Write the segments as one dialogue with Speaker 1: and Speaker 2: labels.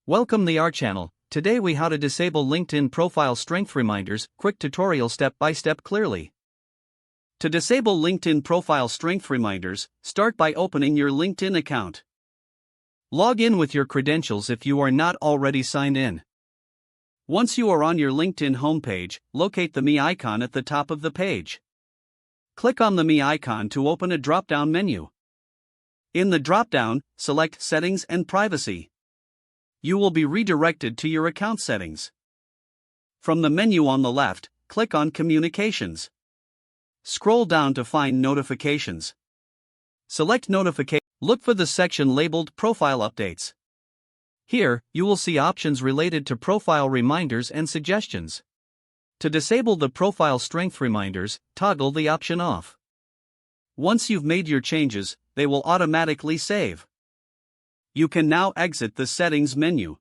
Speaker 1: Welcome the our channel. Today we how to disable LinkedIn profile strength reminders, quick tutorial step by step clearly. To disable LinkedIn profile strength reminders, start by opening your LinkedIn account. Log in with your credentials if you are not already signed in. Once you are on your LinkedIn homepage, locate the Me icon at the top of the page. Click on the Me icon to open a drop-down menu. In the drop-down, select Settings and Privacy. You will be redirected to your account settings. From the menu on the left, click on Communications. Scroll down to find Notifications. Select Notification. Look for the section labeled Profile Updates. Here, you will see options related to profile reminders and suggestions. To disable the profile strength reminders, toggle the option off. Once you've made your changes, they will automatically save. You can now exit the Settings menu.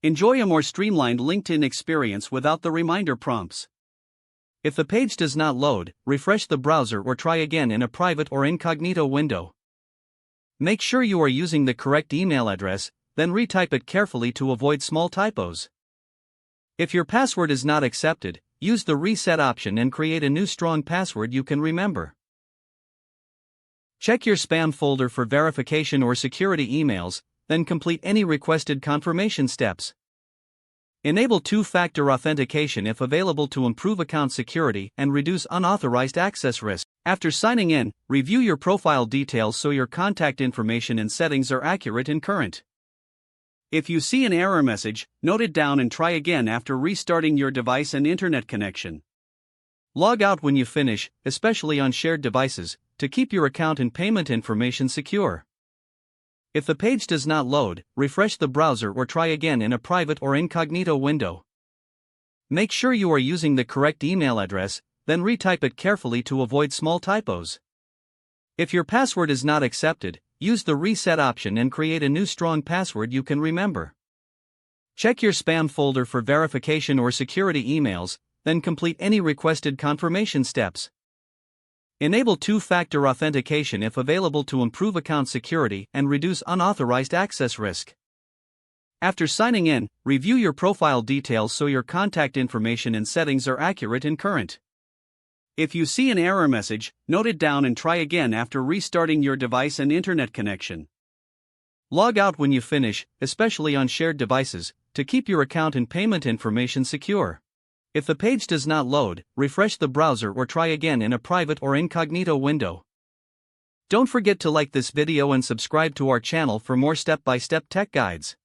Speaker 1: Enjoy a more streamlined LinkedIn experience without the reminder prompts. If the page does not load, refresh the browser or try again in a private or incognito window. Make sure you are using the correct email address, then retype it carefully to avoid small typos. If your password is not accepted, use the reset option and create a new strong password you can remember. Check your spam folder for verification or security emails, then complete any requested confirmation steps. Enable two-factor authentication if available to improve account security and reduce unauthorized access risk. After signing in, review your profile details so your contact information and settings are accurate and current. If you see an error message, note it down and try again after restarting your device and internet connection. Log out when you finish, especially on shared devices, to keep your account and payment information secure. If the page does not load, refresh the browser or try again in a private or incognito window. Make sure you are using the correct email address, then retype it carefully to avoid small typos. If your password is not accepted, use the reset option and create a new strong password you can remember. Check your spam folder for verification or security emails, then complete any requested confirmation steps. Enable two-factor authentication if available to improve account security and reduce unauthorized access risk. After signing in, review your profile details so your contact information and settings are accurate and current. If you see an error message, note it down and try again after restarting your device and internet connection. Log out when you finish, especially on shared devices, to keep your account and payment information secure. If the page does not load, refresh the browser or try again in a private or incognito window. Don't forget to like this video and subscribe to our channel for more step-by-step tech guides.